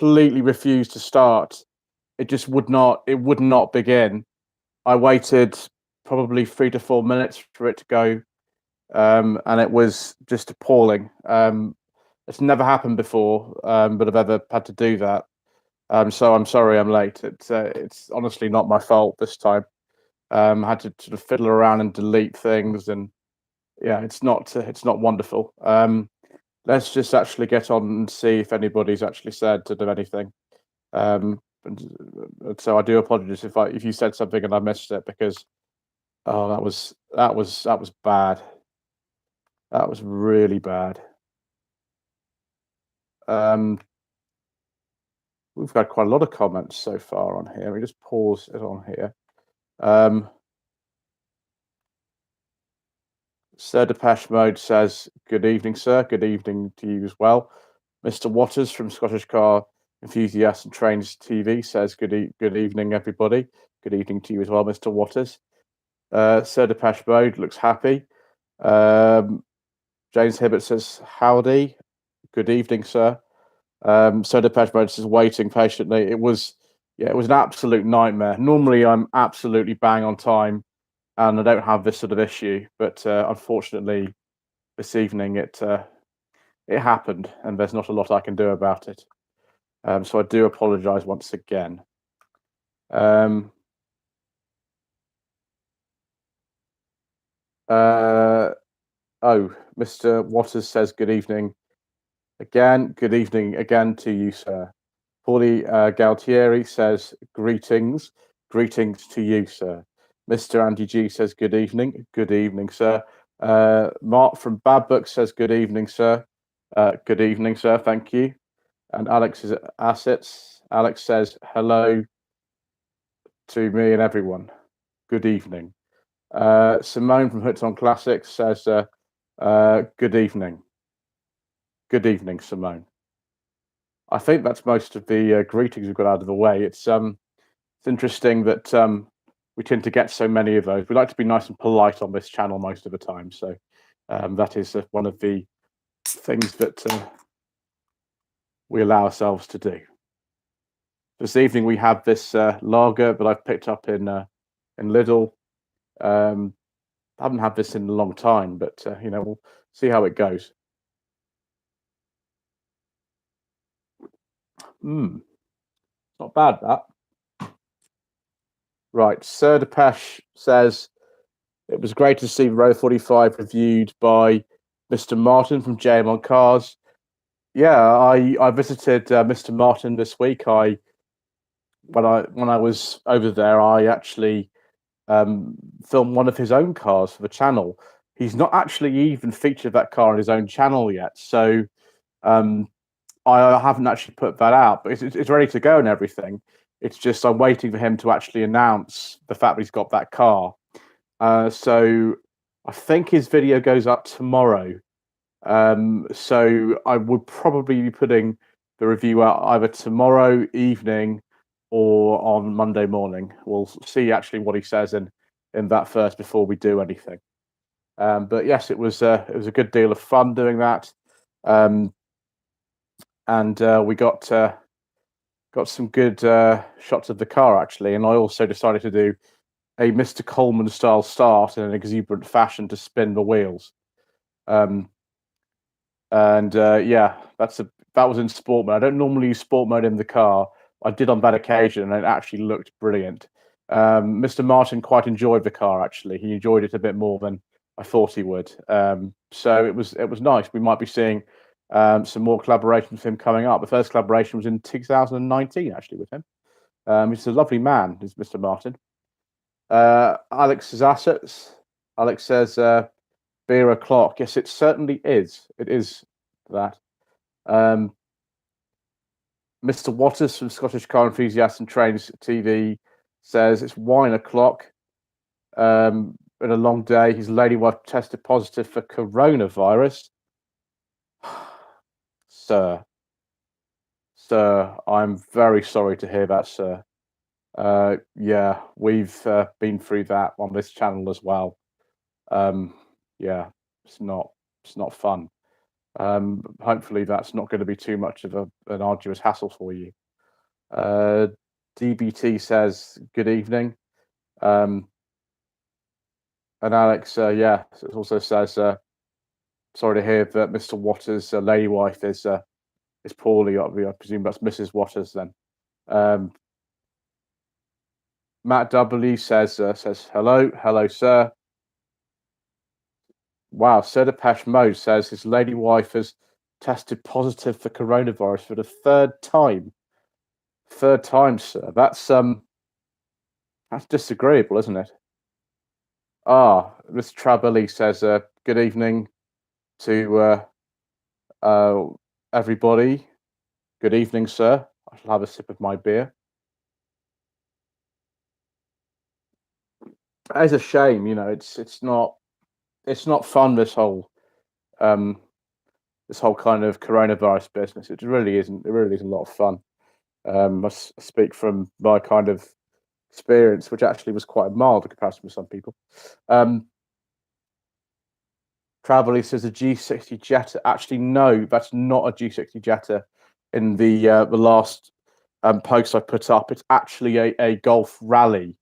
completely refused to start. It just would not begin. I waited probably 3 to 4 minutes for it to go, and it was just appalling. It's never happened before, but I've ever had to do that. So I'm sorry I'm late. It's honestly not my fault this time. I had to sort of fiddle around and delete things, and yeah, it's not wonderful. Let's just actually get on and see if anybody's actually said to do anything. So I do apologize if you said something and I missed it, because oh, that was bad. That was really bad. We've got quite a lot of comments so far on here. We just pause it on here. Sir Depeche Mode says, "Good evening, sir. Good evening to you as well." Mr. Waters from Scottish Car Enthusiasts and Trains TV says, "Good evening, everybody. Good evening to you as well, Mr. Waters." Sir Depeche Mode looks happy. James Hibbert says, "Howdy. Good evening, sir." Sir Depeche Mode says, "Waiting patiently." It was an absolute nightmare. Normally, I'm absolutely bang on time, and I don't have this sort of issue. But unfortunately, this evening it happened, and there's not a lot I can do about it. So I do apologise once again. Mr. Waters says, "Good evening again. Good evening again to you, sir." Paulie Galtieri says, "Greetings. Greetings to you, sir." Mr. Andy G says, "Good evening. Good evening, sir." Mark from Bad Book says, "Good evening, sir." Good evening, sir. Thank you. And Alex's assets. Alex says, "Hello to me and everyone. Good evening." Simone from Hooked on Classics says, "Good evening." Good evening, Simone. I think that's most of the greetings we've got out of the way. It's interesting that we tend to get so many of those. We like to be nice and polite on this channel most of the time, so that is one of the things that we allow ourselves to do. This evening we have this lager that I've picked up in Lidl. I haven't had this in a long time, but we'll see how it goes. Not bad, that. Right, Sir Depeche says, "It was great to see Row 45 reviewed by Mr. Martin from JM on Cars." Yeah, I visited Mr. Martin this week. When I was over there, I actually filmed one of his own cars for the channel. He's not actually even featured that car on his own channel yet, so I haven't actually put that out, but it's ready to go and everything. It's just I'm waiting for him to actually announce the fact that he's got that car. So I think his video goes up tomorrow. So I would probably be putting the review out either tomorrow evening or on Monday morning. We'll see actually what he says in that first before we do anything. But yes, it was a good deal of fun doing that. And we got some good shots of the car actually, and I also decided to do a Mr. Coleman style start in an exuberant fashion to spin the wheels. Yeah, that was in sport mode. I don't normally use sport mode in the car. I did on that occasion, and it actually looked brilliant. Mr. Martin quite enjoyed the car actually. He enjoyed it a bit more than I thought he would. So it was nice. We might be seeing some more collaborations with him coming up. The first collaboration was in 2019 actually with him. He's a lovely man, is Mr. Martin. Alex's assets. Alex says, "Beer o'clock." Yes, it certainly is. It is that. Mr. Waters from Scottish Car Enthusiasts and Trains TV says, "It's wine o'clock. Been a long day. His lady wife tested positive for coronavirus." Sir, I'm very sorry to hear that, sir. Yeah, we've been through that on this channel as well. Yeah, it's not fun. Hopefully, that's not going to be too much of an arduous hassle for you. DBT says good evening, and Alex, yeah, also says sorry to hear that Mr. Waters' lady wife is poorly. I presume that's Mrs. Waters then. Matt W says hello, sir. Wow, Sir Depeche Mode says his lady wife has tested positive for coronavirus for the third time. Third time, sir. That's disagreeable, isn't it? Mr. Travelli says good evening to everybody. Good evening, sir. I shall have a sip of my beer. It's a shame, it's not fun, this whole kind of coronavirus business. It really isn't. It really is a lot of fun. I speak from my kind of experience, which actually was quite mild in comparison with some people. Travelly says a G60 Jetta. Actually, no, that's not a G60 Jetta. In the last post I put up, it's actually a Golf Rally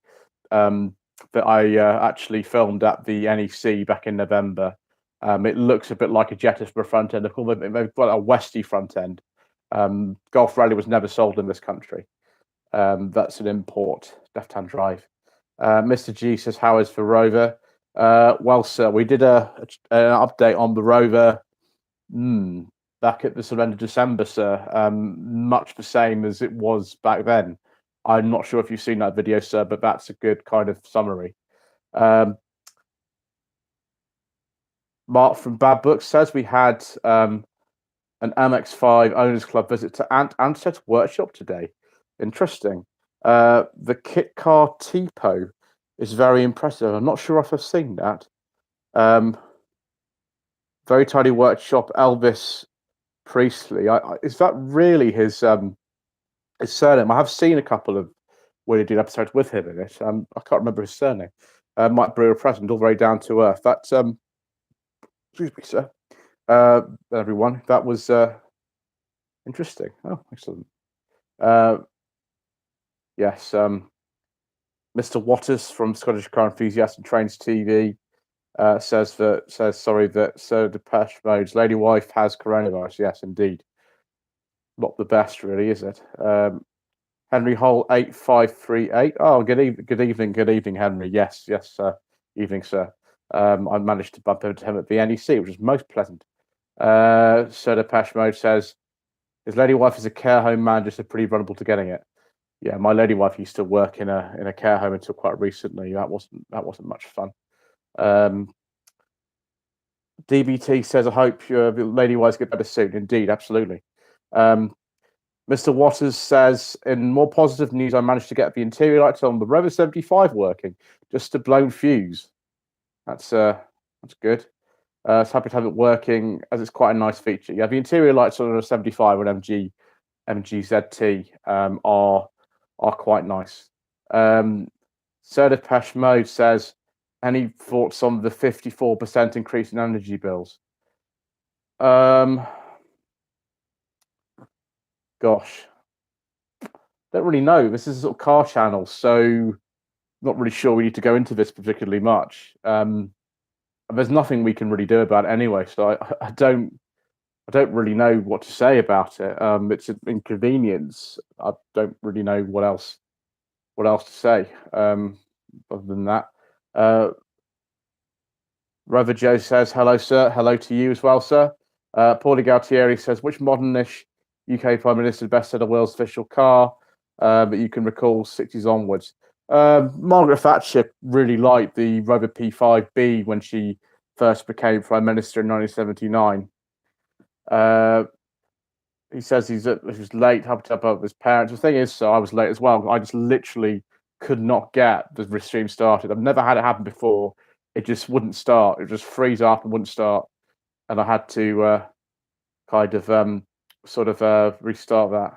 that I actually filmed at the NEC back in November. It looks a bit like a Jetta for a front end. They've got a Westy front end. Golf Rally was never sold in this country. That's an import, left-hand drive. Mr. G says, how is for Rover? Well, sir, we did an update on the Rover back at the sort of end of December, sir. Much the same as it was back then. I'm not sure if you've seen that video, sir, but that's a good kind of summary. Mark from Bad Books says we had an MX-5 Owners Club visit to Anset's workshop today. Interesting. The kit car Tipo is very impressive. I'm not sure if I've seen that. Very tidy workshop. Elvis Priestley. Is that really his surname? I have seen a couple of when he did episodes with him in it. I can't remember his surname. Mike Brewer present, all very down to earth. That's excuse me, sir. Everyone, that was interesting. Oh, excellent. Yes, Mr. Waters from Scottish Car Enthusiast and Trains TV says sorry that Sir Depeche Mode's lady wife has coronavirus. Yes, indeed. Not the best, really, is it? Henry Hole 8538. Oh, good evening, Henry. Yes, evening, sir. I managed to bump into him at the NEC, which was most pleasant. Sir Depeche Mode says his lady wife is a care home manager, so pretty vulnerable to getting it. Yeah, my lady wife used to work in a care home until quite recently. That wasn't much fun. DBT says, I hope your lady wives get better soon. Indeed, absolutely. Mr. Waters says, in more positive news, I managed to get the interior lights on the Rover 75 working. Just a blown fuse. That's good. It's happy to have it working, as it's quite a nice feature. Yeah, the interior lights on a 75 and MG are quite nice. Sir Depeche Mode says, any thoughts on the 54% increase in energy bills? Gosh, don't really know. This is a sort of car channel, so not really sure we need to go into this particularly much. There's nothing we can really do about it anyway, so I don't really know what to say about it. It's an inconvenience. I don't really know what else to say other than that. Rover Joe says, hello, sir. Hello to you as well, sir. Paulie Galtieri says, which modern-ish UK Prime Minister best said a world's official car that you can recall 60s onwards? Margaret Thatcher really liked the Rover P5B when she first became Prime Minister in 1979. He says he was late, had to help out with his parents. The thing is, so I was late as well. I just literally could not get the stream started. I've never had it happen before. It just wouldn't start. It would just freeze up and wouldn't start. And I had to kind of sort of restart that.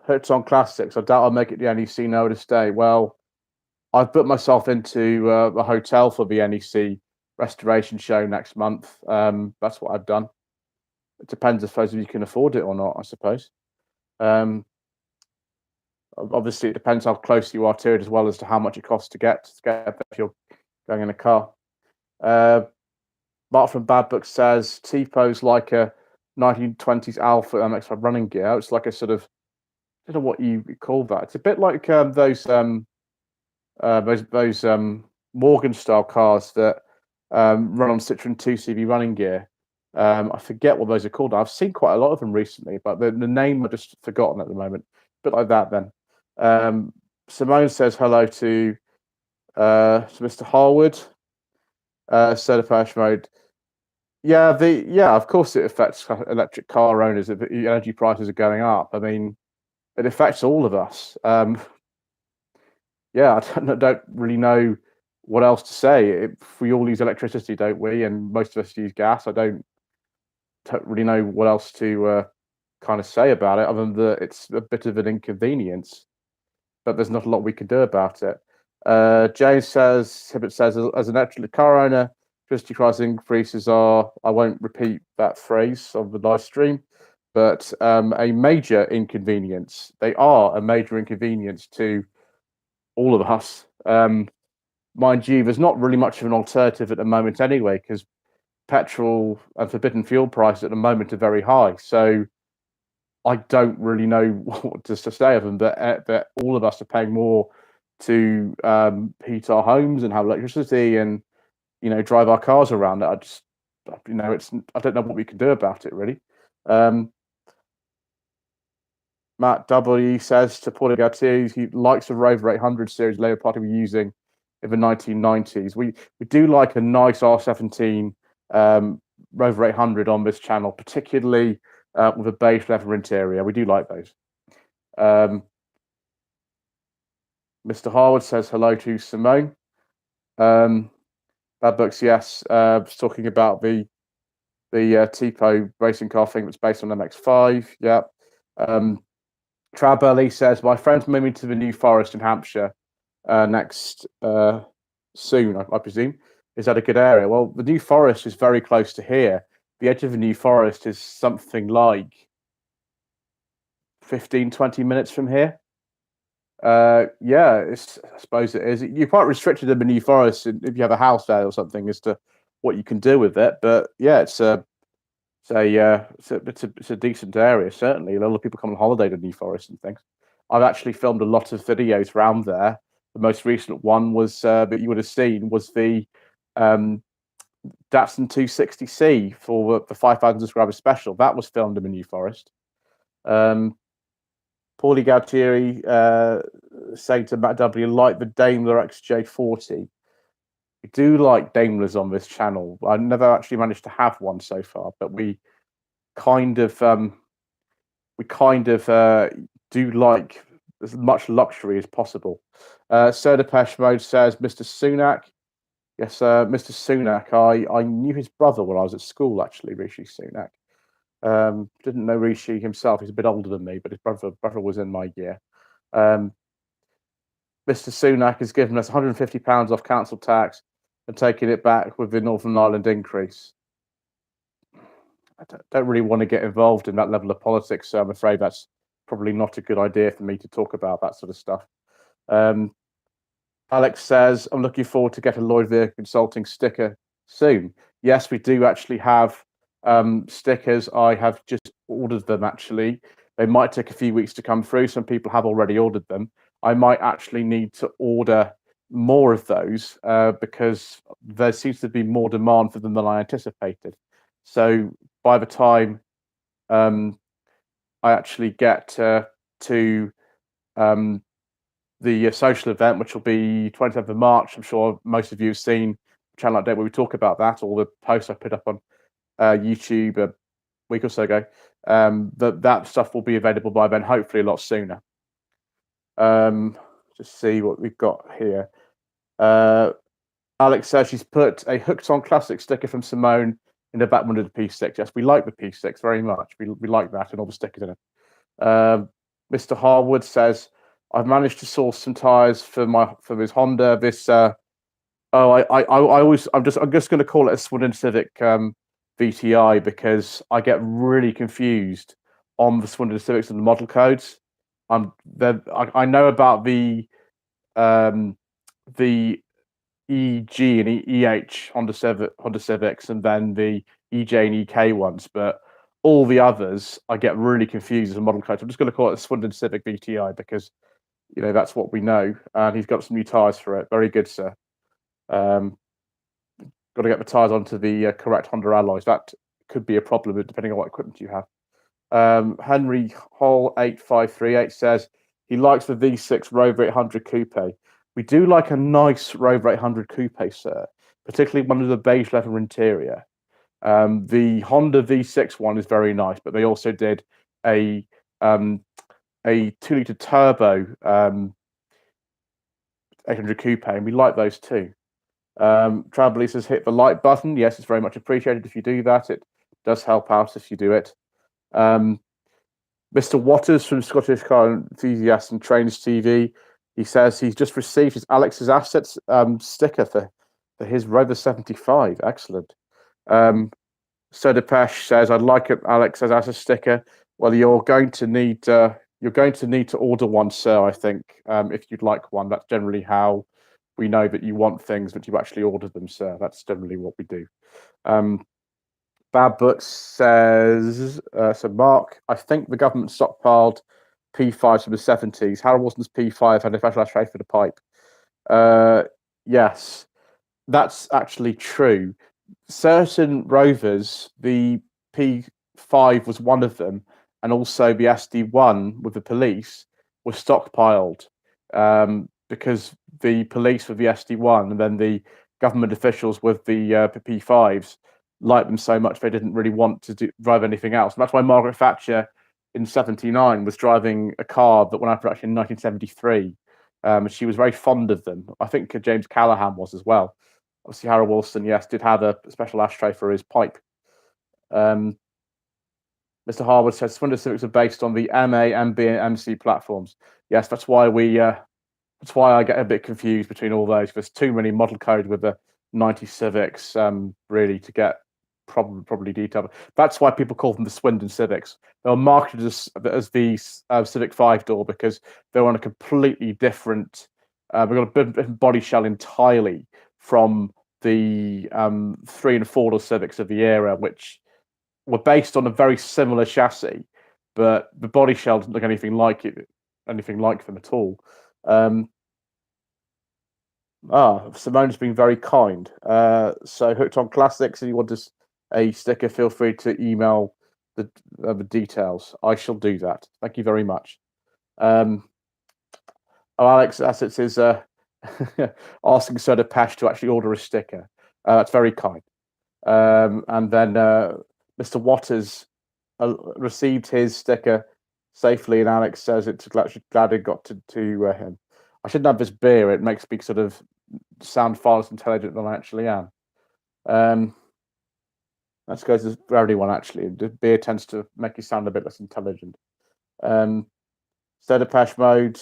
Hurts on Classics. I doubt I'll make it the NEC now to stay. Well, I've put myself into a hotel for the NEC restoration show next month. That's what I've done. It depends, I suppose, if you can afford it or not, I suppose. Obviously, it depends how close you are to it, as well as to how much it costs to get there if you're going in a car. Mark from Bad Book says TPO's like a 1920s Alpha MX5 running gear. It's like a sort of, I don't know what you call that. It's a bit like those Morgan style cars that run on Citroen 2CV running gear. I forget what those are called. I've seen quite a lot of them recently, but the name I've just forgotten at the moment. A bit like that then. Simone says hello to Mr. Harwood. Certified mode. Yeah, of course it affects electric car owners if the energy prices are going up. I mean, it affects all of us. Yeah, I don't really know what else to say. We all use electricity, don't we? And most of us use gas. I don't really know what else to kind of say about it, other than that it's a bit of an inconvenience, but there's not a lot we can do about it. James says, Hibbert says, as an electric car owner, electricity price increases are, I won't repeat that phrase on the live stream, but a major inconvenience. They are a major inconvenience to all of us. Mind you, there's not really much of an alternative at the moment anyway, because petrol and forbidden fuel prices at the moment are very high. So I don't really know what to say of them, that all of us are paying more to heat our homes and have electricity and, drive our cars around. I just, I don't know what we can do about it, really. Matt W says to Paulie Gautier, he likes the Rover 800 series Labour Party were using in the 1990s. We do like a nice R17 Rover 800 on this channel, particularly with a beige leather interior. We do like those. Mr. Harwood says hello to Simone. Bad Books, yes. Talking about the TPO racing car thing that's based on MX5. Yeah. Trow Burley says, my friend's moving to the New Forest in Hampshire next soon, I presume. Is that a good area? Well, the New Forest is very close to here. The edge of the New Forest is something like 15, 20 minutes from here. Yeah, I suppose it is. You're quite restricted in the New Forest if you have a house there or something as to what you can do with it. But yeah, it's a decent area, certainly. A lot of people come on holiday to New Forest and things. I've actually filmed a lot of videos around there. The most recent one was that you would have seen was the Datsun 260C for the 5,000 subscriber special. That was filmed in the New Forest. Paulie Gautieri saying to Matt W, like the Daimler XJ40. We do like Daimlers on this channel. I never actually managed to have one so far, but we kind of do like as much luxury as possible. Sir Depeche Mode says, Mr. Sunak. Yes, Mr. Sunak. I knew his brother when I was at school, actually, Rishi Sunak. Didn't know Rishi himself. He's a bit older than me, but his brother was in my year. Mr. Sunak has given us £150 off council tax and taking it back with the Northern Ireland increase. I don't really want to get involved in that level of politics, so I'm afraid that's probably not a good idea for me to talk about that sort of stuff. Alex says, I'm looking forward to get a Lloyd Vehicle Consulting sticker soon. Yes, we do actually have stickers. I have just ordered them, actually. They might take a few weeks to come through. Some people have already ordered them. I might actually need to order more of those because there seems to be more demand for them than I anticipated. So by the time I actually get to the social event, which will be 27th of March, I'm sure most of you have seen Channel Update where we talk about that, all the posts I put up on YouTube a week or so ago. That stuff will be available by then, hopefully a lot sooner. Just see what we've got here. Alex says she's put a Hooked On Classic sticker from Simone in the back window of the P6. Yes, we like the P6 very much. We like that and all the stickers in it. Mr. Harwood says, I've managed to source some tyres for his Honda this Oh, I'm just going to call it a Swindon Civic VTI because I get really confused on the Swindon Civics and the model codes. I know about um, the EG and EH Honda Civics, and then the EJ and EK ones, but all the others I get really confused as a model code. So I'm just going to call it a Swindon Civic VTI because that's what we know, and he's got some new tires for it. Very good, sir. Um, got to get the tires onto the correct Honda alloys. That could be a problem depending on what equipment you have. Henry Hall 8538 says he likes the V6 Rover 800 Coupe. We do like a nice Rover 800 Coupe, sir, particularly one with a beige leather interior. The Honda V6 one is very nice, but they also did a um, a 2-liter turbo 800 Coupe, and we like those too. Traveler says hit the like button. Yes, it's very much appreciated if you do that. It does help out if you do it. Mr. Waters from Scottish Car Enthusiast and Trains TV, he says he's just received his Alex's Assets sticker for his Rover 75. Excellent. Sodapesh says, I'd like an Alex's Assets sticker. Well, you're going to need to order one, sir, I think, if you'd like one. That's generally how we know that you want things, that you actually ordered them, sir. That's generally what we do. Bad Books says, so Mark, I think the government stockpiled P5s from the 70s. Harold Wilson's P5 had a special ashtray for the pipe. Yes, that's actually true. Certain rovers, the P5 was one of them, and also the SD1 with the police was stockpiled because the police with the SD1 and then the government officials with the P5s liked them so much they didn't really want to drive anything else. And that's why Margaret Thatcher in '79 was driving a car that went out of production in 1973. She was very fond of them. I think James Callaghan was as well. Obviously, Harold Wilson, yes, did have a special ashtray for his pipe. Mr. Harwood says Swindon Civics are based on the MA, MB, and MC platforms. Yes, that's why I get a bit confused between all those. There's too many model code with the 90 Civics, really, to get probably detailed. That's why people call them the Swindon Civics. They were marketed as the Civic 5-door because they're on a completely different. We've got a different body shell entirely from the 3 and 4-door Civics of the era, which were based on a very similar chassis, but the body shell doesn't look anything like them at all. Simone's been very kind. So Hooked on Classics, if you want a sticker, feel free to email the details. I shall do that. Thank you very much. Alex Assets is asking Soda Pesh to actually order a sticker. That's very kind. And then Mr. Waters received his sticker safely, and Alex says it's glad it got to him. I shouldn't have this beer. It makes me sort of sound far less intelligent than I actually am. That goes for everyone, actually. The beer tends to make you sound a bit less intelligent. Stedapesh Mode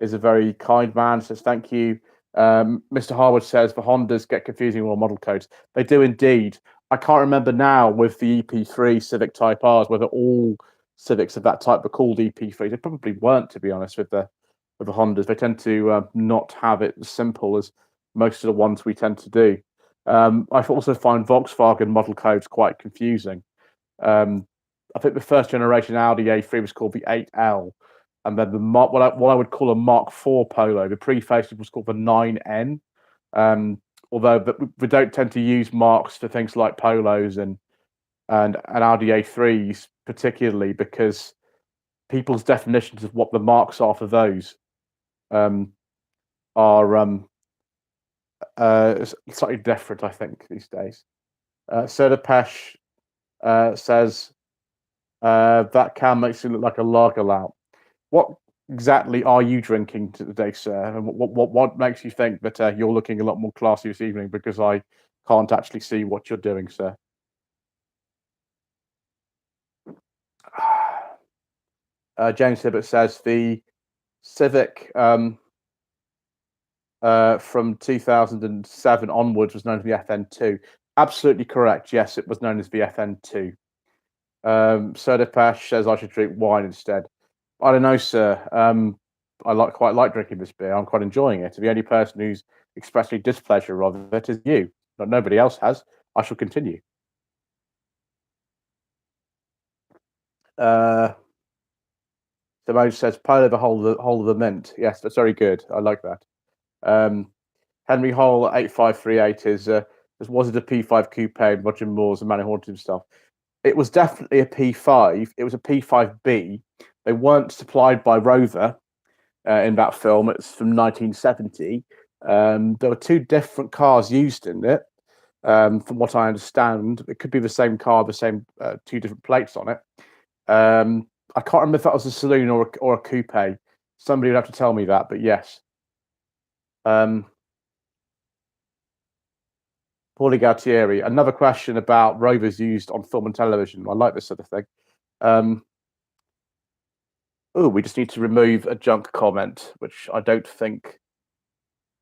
is a very kind man, says thank you. Mr. Harwood says the Hondas get confusing with all model codes. They do indeed. I can't remember now with the EP3 Civic Type Rs whether all Civics of that type were called EP3s. They probably weren't, to be honest, with the Hondas. They tend to not have it as simple as most of the ones we tend to do. I also find Volkswagen model codes quite confusing. I think the first generation Audi A3 was called the 8L, and then what I would call a Mark IV Polo, the pre-facelift was called the 9N. Although we don't tend to use marks for things like Polos and Audi A3s particularly because people's definitions of what the marks are for those are slightly different, I think, these days. Soda Pesh says that can makes it look like a lager lout. What exactly are you drinking today, sir? And what makes you think that you're looking a lot more classy this evening? Because I can't actually see what you're doing, sir. James Hibbert says the Civic from 2007 onwards was known as VFN2. Absolutely correct. Yes, it was known as VFN2. Sodapesh says I should drink wine instead. I don't know, sir. Quite like drinking this beer. I'm quite enjoying it. The only person who's expressly displeasure of it is you. But nobody else has. I shall continue. Simone says Polo the whole of the mint. Yes, that's very good. I like that. Henry Hole 8538 was it a P5 coupe, Roger Moore's and Manny Haunted stuff? It was definitely a P5. It was a P5B. They weren't supplied by Rover in that film. It's from 1970. There were two different cars used in it. From what I understand, it could be the same car, the same two different plates on it. I can't remember if that was a saloon or a coupe. Somebody would have to tell me that, but yes. Paulie Galtieri, another question about rovers used on film and television. I like this sort of thing. We just need to remove a junk comment, which I don't think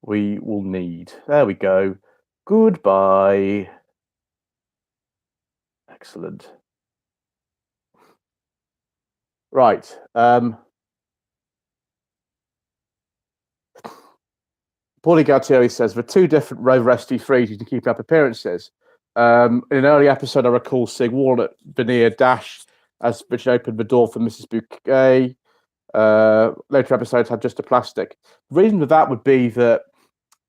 we will need. There we go. Goodbye. Excellent. Right. Paulie Galtieri says, the two different Rover SD3s you can keep up appearances. In an early episode, I recall seeing walnut veneer dash which opened the door for Mrs. Bouquet. Later episodes had just a plastic. The reason for that would be that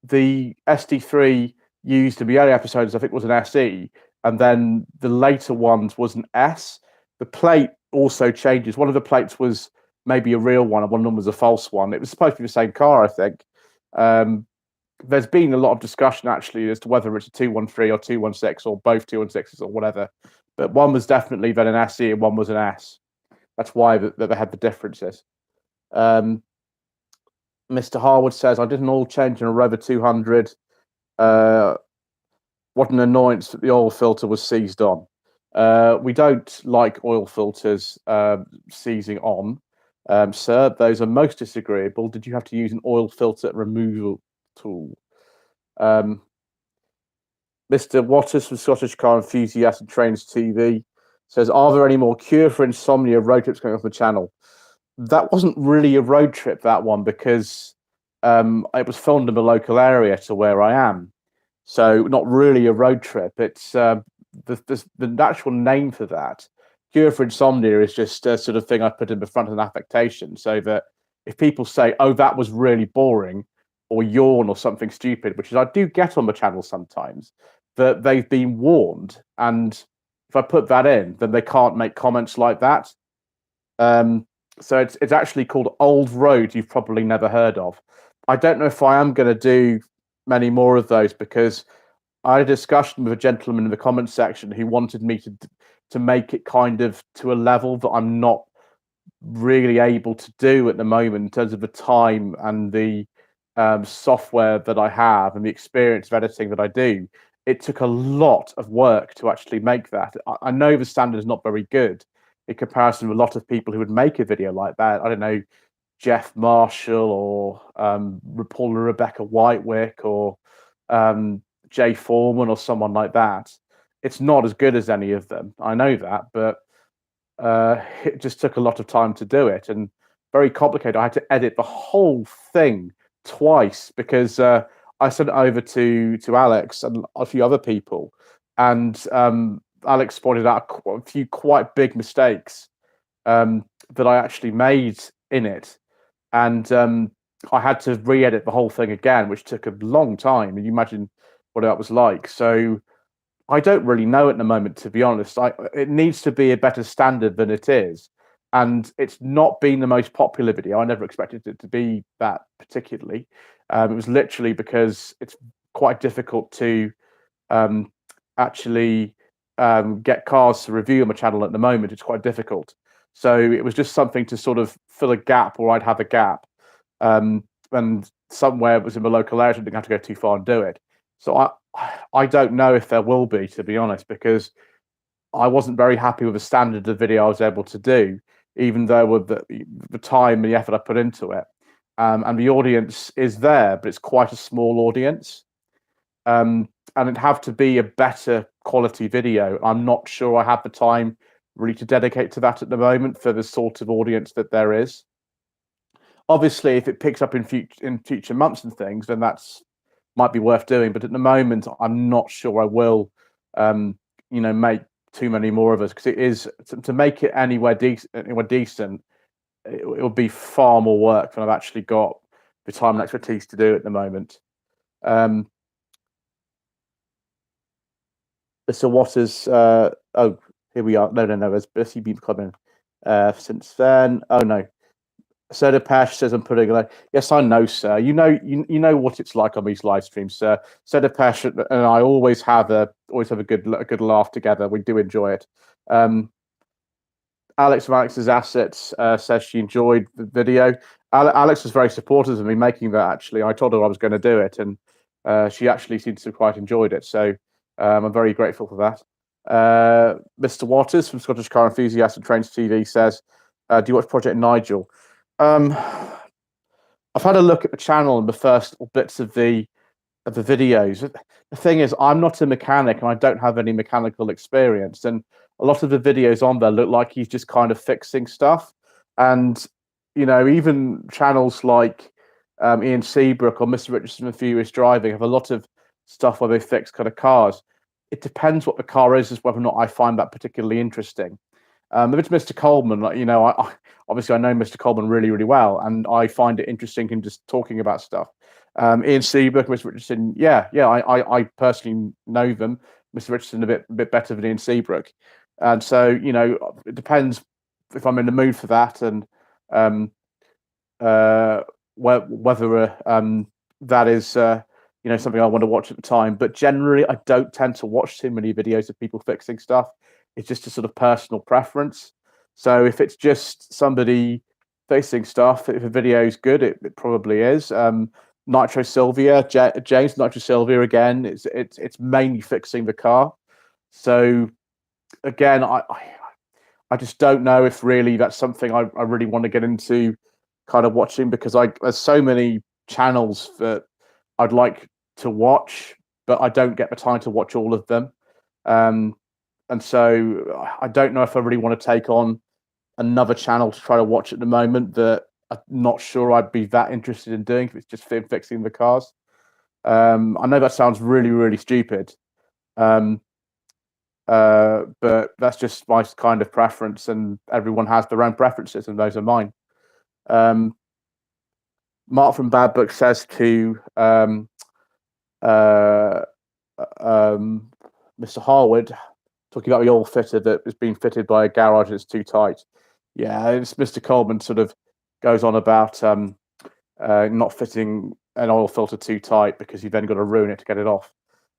the SD3 used in the early episodes, I think, was an SE, and then the later ones was an S. The plate also changes. One of the plates was maybe a real one, and one of them was a false one. It was supposed to be the same car, I think. There's been a lot of discussion actually as to whether it's a 213 or 216 or both 216s or whatever. But one was definitely then an SE and one was an S. That's why they had the differences. Mr. Harwood says, I did an oil change in a Rover 200. What an annoyance that the oil filter was seized on. We don't like oil filters seizing on. Sir, those are most disagreeable. Did you have to use an oil filter removal tool? Mr. Waters from Scottish Car Enthusiast and Trains TV says, are there any more cure for insomnia road trips going off the channel? That wasn't really a road trip, that one, because it was filmed in the local area to where I am. So not really a road trip. It's the actual name for that. Cure for insomnia is just a sort of thing I put in the front of an affectation so that if people say, oh, that was really boring, or yawn or something stupid, which is I do get on the channel sometimes, that they've been warned. And if I put that in, then they can't make comments like that. So it's actually called Old Road you've probably never heard of. I don't know if I am going to do many more of those because I had a discussion with a gentleman in the comments section who wanted me to make it kind of to a level that I'm not really able to do at the moment in terms of the time and the software that I have and the experience of editing that I do. It took a lot of work to actually make that. I know the standard is not very good in comparison with a lot of people who would make a video like that. I don't know, Jeff Marshall or Paul and Rebecca Whitewick or Jay Foreman or someone like that. It's not as good as any of them. I know that, but it just took a lot of time to do it and very complicated. I had to edit the whole thing twice because I sent it over to Alex and a few other people, and Alex pointed out a few quite big mistakes that I actually made in it, and I had to re-edit the whole thing again, which took a long time. And you imagine what that was like. So I don't really know at the moment, to be honest. It needs to be a better standard than it is. And it's not been the most popular video. I never expected it to be that particularly. It was literally because it's quite difficult to actually get cars to review on my channel at the moment. It's quite difficult. So it was just something to sort of fill a gap, or I'd have a gap. And somewhere it was in the local area, so I didn't have to go too far and do it. So I don't know if there will be, to be honest, because I wasn't very happy with the standard of video I was able to do, even though with the time and the effort I put into it. and the audience is there, but it's quite a small audience. And it'd have to be a better quality video. I'm not sure I have the time really to dedicate to that at the moment for the sort of audience that there is. Obviously, if it picks up in future months and things, then that's might be worth doing. But at the moment, I'm not sure I will, make too many more of us, because it is to make it anywhere decent. It will be far more work than I've actually got the time and expertise to do at the moment. So what is? Oh, here we are. No. There's Bessie been coming since then. Oh no. Soda Pesh says I'm putting like, yes, I know, sir. You know what it's like on these live streams, sir. Soda Pesh and I always have a good laugh together. We do enjoy it. Alex from Alex's Assets says she enjoyed the video. Alex was very supportive of me making that. Actually, I told her I was going to do it, and she actually seems to have quite enjoyed it. So I'm very grateful for that. Mr. Waters from Scottish Car Enthusiast and Trains TV says, "Do you watch Project Nigel?" I've had a look at the channel and the first bits of the videos. The thing is, I'm not a mechanic and I don't have any mechanical experience. And a lot of the videos on there look like he's just kind of fixing stuff. And, even channels like Ian Seabrook or Mr. Richardson and Furious Driving have a lot of stuff where they fix kind of cars. It depends what the car is, as whether or not I find that particularly interesting. If it's Mr. Coleman, I obviously I know Mr. Coleman really, really well, and I find it interesting in just talking about stuff. Ian Seabrook, Mr. Richardson, I personally know them. Mr. Richardson a bit better than Ian Seabrook, and so it depends if I'm in the mood for that, and whether that is something I want to watch at the time. But generally, I don't tend to watch too many videos of people fixing stuff. It's just a sort of personal preference. So if it's just somebody fixing stuff, if a video is good, it probably is. Nitro Sylvia, James Nitro Sylvia again. It's mainly fixing the car. So again, I just don't know if really that's something I really want to get into, kind of watching, because there's so many channels that I'd like to watch, but I don't get the time to watch all of them. And so I don't know if I really want to take on another channel to try to watch at the moment, that I'm not sure I'd be that interested in doing if it's just fixing the cars. I know that sounds really, really stupid, but that's just my kind of preference, and everyone has their own preferences, and those are mine. Mark from Bad Book says to Mr. Harwood, talking about the oil fitter that has been fitted by a garage that's too tight. Yeah, it's Mr. Coleman sort of goes on about not fitting an oil filter too tight, because you've then got to ruin it to get it off.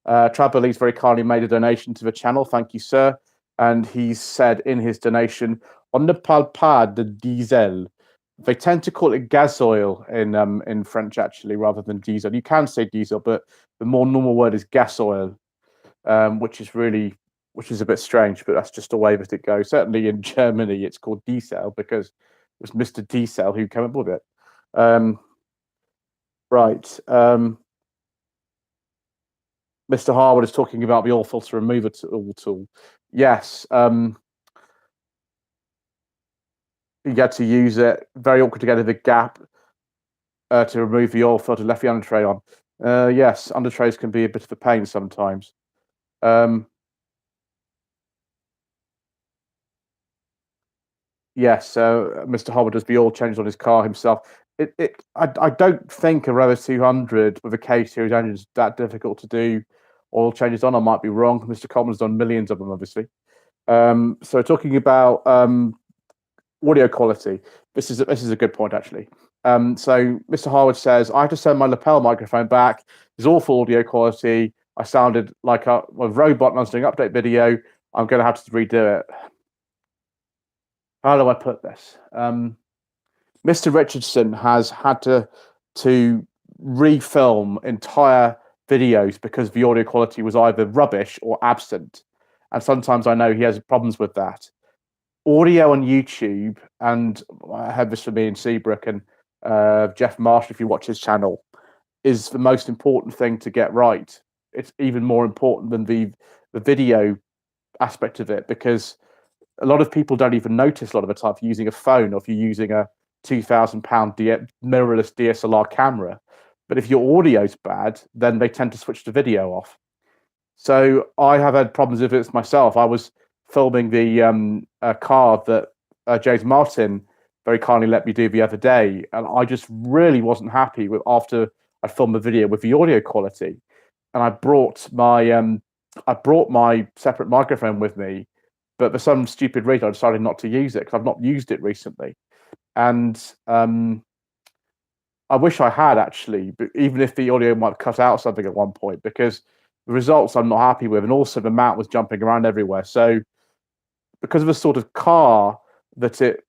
Travelese very kindly made a donation to the channel. Thank you, sir. And he said in his donation, on ne parle pas de diesel. They tend to call it gas oil in French, actually, rather than diesel. You can say diesel, but the more normal word is gas oil, which is a bit strange, but that's just the way that it goes. Certainly in Germany, it's called diesel because it was Mr. Diesel who came up with it. Right. Mr. Harwood is talking about the oil filter remover tool. Yes. You get to use it. Very awkward to get to the gap to remove the oil filter, left the under tray on. Yes, under trays can be a bit of a pain sometimes. Yes, Mr. Harwood does the oil change on his car himself. I don't think a Rover 200 with a K series engine is that difficult to do oil changes on. I might be wrong. Mr. Coleman's done millions of them, obviously. So talking about audio quality, this is a good point, actually. So Mr. Harwood says, I have to send my lapel microphone back. There's awful audio quality. I sounded like a robot when I was doing an update video. I'm going to have to redo it. How do I put this? Mr. Richardson has had to refilm entire videos because the audio quality was either rubbish or absent. And sometimes I know he has problems with that. Audio on YouTube, and I heard this from me and Seabrook, and Jeff Marshall, if you watch his channel, is the most important thing to get right. It's even more important than the video aspect of it, because a lot of people don't even notice a lot of the time if you're using a phone or if you're using a £2,000 mirrorless DSLR camera. But if your audio's bad, then they tend to switch the video off. So I have had problems with it myself. I was filming the car that James Martin very kindly let me do the other day, and I just really wasn't happy with after I filmed the video with the audio quality. And I brought my separate microphone with me, but for some stupid reason I decided not to use it because I've not used it recently. And I wish I had actually, but even if the audio might cut out something at one point, because the results I'm not happy with, and also the mount was jumping around everywhere. So because of the sort of car that it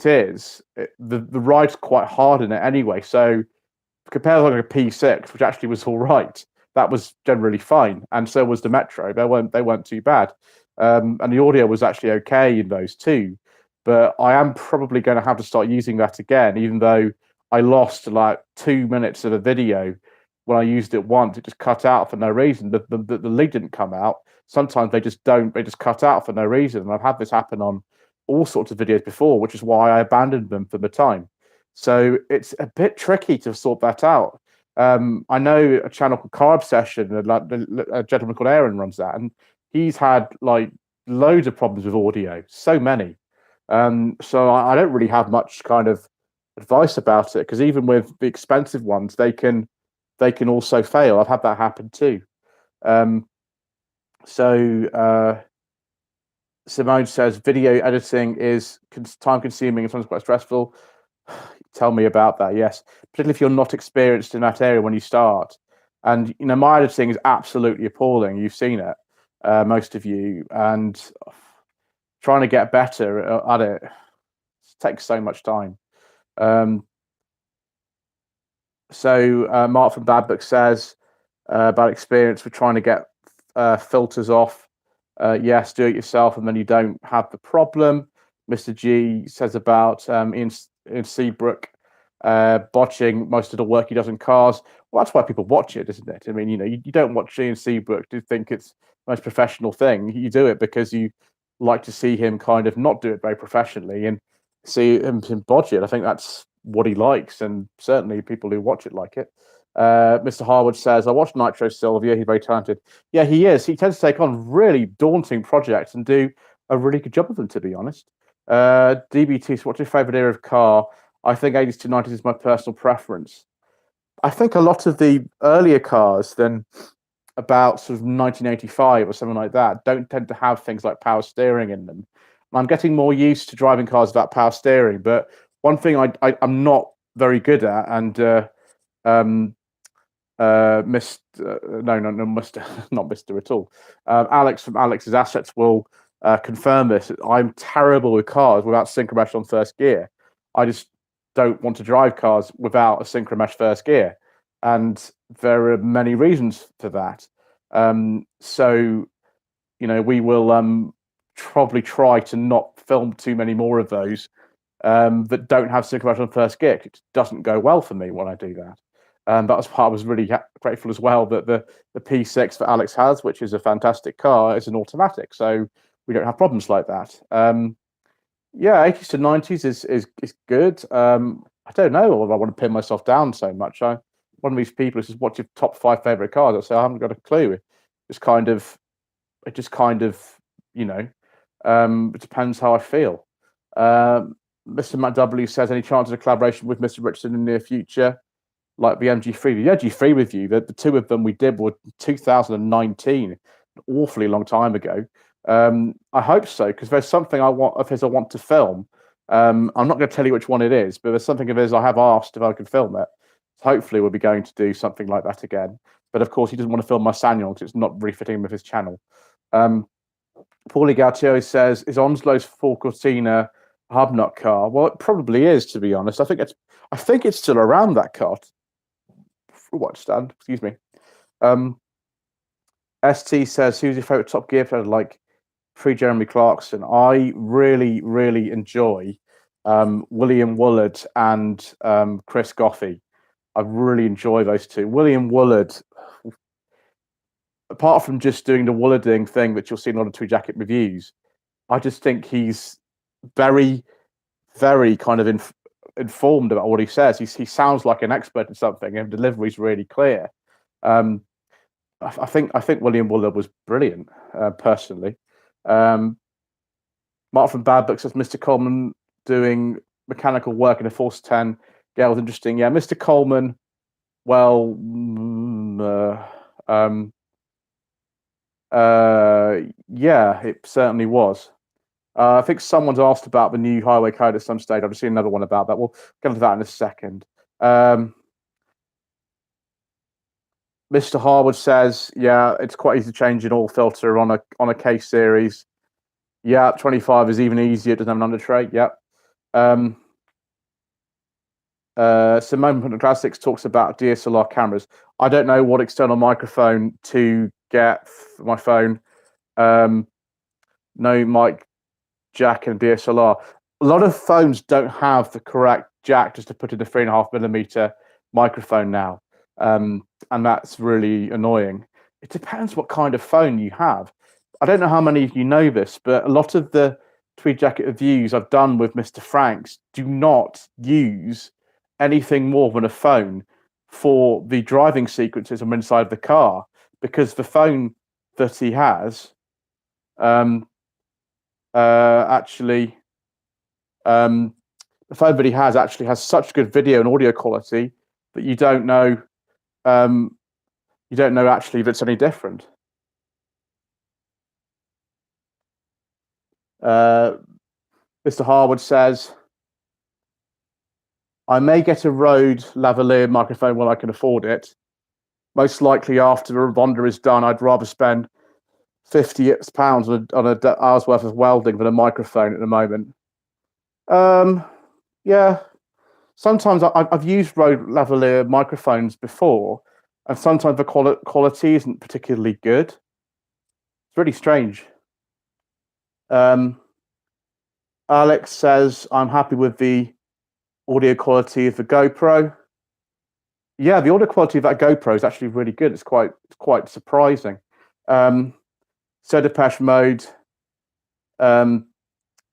is, the ride's quite hard in it anyway. So compared to like a P6, which actually was all right, that was generally fine, and so was the Metro. They weren't too bad, and the audio was actually okay in those too. But I am probably going to have to start using that again, even though I lost like 2 minutes of a video when I used it once. It just cut out for no reason. The lid didn't come out. Sometimes they just don't. They just cut out for no reason. And I've had this happen on all sorts of videos before, which is why I abandoned them for the time. So it's a bit tricky to sort that out. I know a channel called Car Obsession, a gentleman called Aaron runs that, and he's had like loads of problems with audio, so many. So I don't really have much kind of advice about it, because even with the expensive ones, they can also fail. I've had that happen too. Simone says video editing is time consuming and sometimes quite stressful. Tell me about that. Yes, particularly if you're not experienced in that area when you start. And my editing is absolutely appalling. You've seen it, most of you, and trying to get better at it takes so much time. Mark from Bad Book says about experience with trying to get filters off. Yes, do it yourself, and then you don't have the problem. Mr. G says about Ian Seabrook botching most of the work he does in cars. Well, that's why people watch it, isn't it? I mean, you don't watch Ian Seabrook to think it's the most professional thing. You do it because you like to see him kind of not do it very professionally and see him botch it. I think that's what he likes, and certainly people who watch it like it. Mr. Harwood says, I watched Nitro Sylvia. He's very talented. Yeah, he is. He tends to take on really daunting projects and do a really good job of them, to be honest. DBT, so what's your favourite era of car? I think 80s to 90s is my personal preference. I think a lot of the earlier cars, then about sort of 1985 or something like that, don't tend to have things like power steering in them. I'm getting more used to driving cars without power steering, but one thing I'm not very good at, and Mr. No, Mr. not Mr. at all. Alex from Alex's Assets will confirm this. I'm terrible with cars without synchromesh on first gear. I just don't want to drive cars without a synchromesh first gear, and there are many reasons for that. So, we will probably try to not film too many more of those that don't have synchromesh on first gear. It doesn't go well for me when I do that. That was part I was really grateful as well that the P6 that Alex has, which is a fantastic car, is an automatic, so we don't have problems like that. Yeah, 80s to 90s is good. I don't know if I want to pin myself down so much. I'm one of these people who says, "What's your top 5 favorite cars?" I say, I haven't got a clue. It just kind of, it depends how I feel. Mr. Matt W says, any chance of a collaboration with Mr. Richardson in the near future, like the MG3? The MG3 review, the two of them we did were 2019, an awfully long time ago. I hope so, because there's something I want to film. I'm not going to tell you which one it is, but there's something of his I have asked if I can film it. So hopefully we'll be going to do something like that again. But of course, he doesn't want to film my Sanyong because it's not really fitting with his channel. Paulie Gautier says, is Onslow's Ford Cortina a hubnut car? Well, it probably is, to be honest. I think it's still around, that car. Watch stand, excuse me. ST says, who's your favourite Top Gear player? Like, free Jeremy Clarkson. I really, really enjoy William Woolard and Chris Goffey. I really enjoy those two. William Woolard, apart from just doing the Woolarding thing that you'll see in a lot of Tweed Jacket reviews, I just think he's very, very kind of informed about what he says. He sounds like an expert at something, and delivery's really clear. I think William Woolard was brilliant, personally. Mark from Bad Book says Mr. Coleman doing mechanical work in a Force 10 Gale was interesting. Yeah, Mr. Coleman. Well, yeah, it certainly was. I think someone's asked about the new highway code at some stage. I've just seen another one about that. We'll get into that in a second. Mr. Harwood says, yeah, it's quite easy to change an all filter on a case series. Yeah, 25 is even easier. It doesn't have an under tray. Yep. Simone from the Classics talks about DSLR cameras. I don't know what external microphone to get for my phone. No mic jack and DSLR. A lot of phones don't have the correct jack just to put in a 3.5mm microphone now. And that's really annoying. It depends what kind of phone you have. I don't know how many of you know this, but a lot of the Tweed Jacket reviews I've done with Mr. Franks do not use anything more than a phone for the driving sequences from inside the car, because the phone that he has actually the phone that he has actually has such good video and audio quality that you don't know actually if it's any different. Mr. Harwood says, I may get a Rode lavalier microphone when I can afford it. Most likely after the Ronda is done, I'd rather spend £50 on an hour's worth of welding than a microphone at the moment. Yeah. Sometimes I've used Rode lavalier microphones before, and sometimes the quality isn't particularly good. It's really strange. Alex says, I'm happy with the audio quality of the GoPro. Yeah, the audio quality of that GoPro is actually really good. It's quite surprising. Sedepesh Mode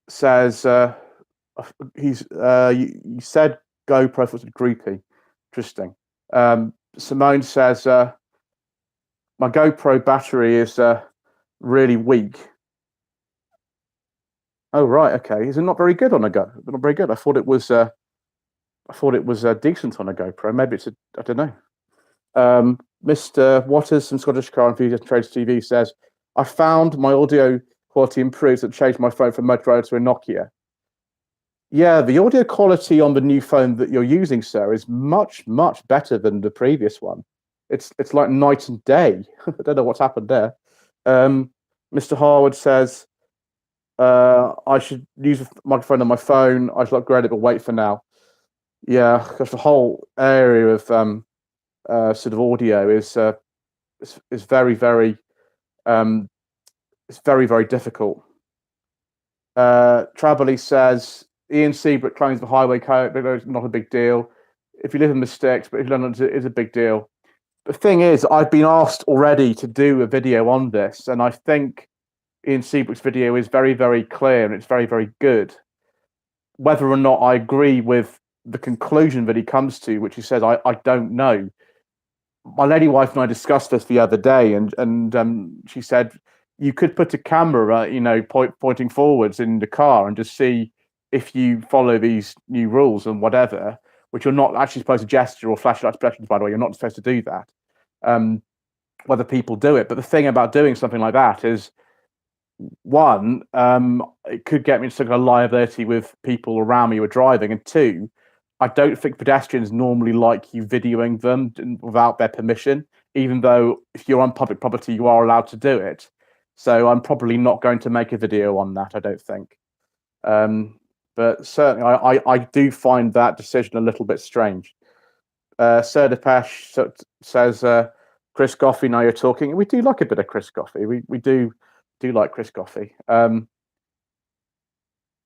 says you said GoPro was groupie. Interesting. Simone says my GoPro battery is really weak. Oh right, okay. Is it not very good on a Go? Not very good. I thought it was decent on a GoPro. Maybe it's I don't know. Mr. Waters from Scottish Car Enthusiast Trades TV says, I found my audio quality improves and changed my phone from Motorola to a Nokia. Yeah, the audio quality on the new phone that you're using, sir, is much, much better than the previous one. It's like night and day. I don't know what's happened there. Mr. Harwood says, I should use a microphone on my phone. I should upgrade it, but wait for now. Yeah, because the whole area of sort of audio is very, very it's very, very difficult. Trabally says Ian Seabrook claims the highway code is not a big deal. If you live in the sticks, but if you don't, it is a big deal. The thing is, I've been asked already to do a video on this, and I think Ian Seabrook's video is very, very clear and it's very, very good. Whether or not I agree with the conclusion that he comes to, which he says, I don't know. My lady wife and I discussed this the other day, and she said you could put a camera, pointing forwards in the car and just see if you follow these new rules and whatever, which you're not actually supposed to gesture or flash lights, by the way, you're not supposed to do that. Whether people do it, but the thing about doing something like that is, one, it could get me into some kind of liability with people around me who are driving, and two, I don't think pedestrians normally like you videoing them without their permission, even though if you're on public property, you are allowed to do it. So I'm probably not going to make a video on that, I don't think. But certainly, I do find that decision a little bit strange. Sir Depeche says, Chris Goffey, now you're talking. We do like a bit of Chris Goffey. We do like Chris Goffey.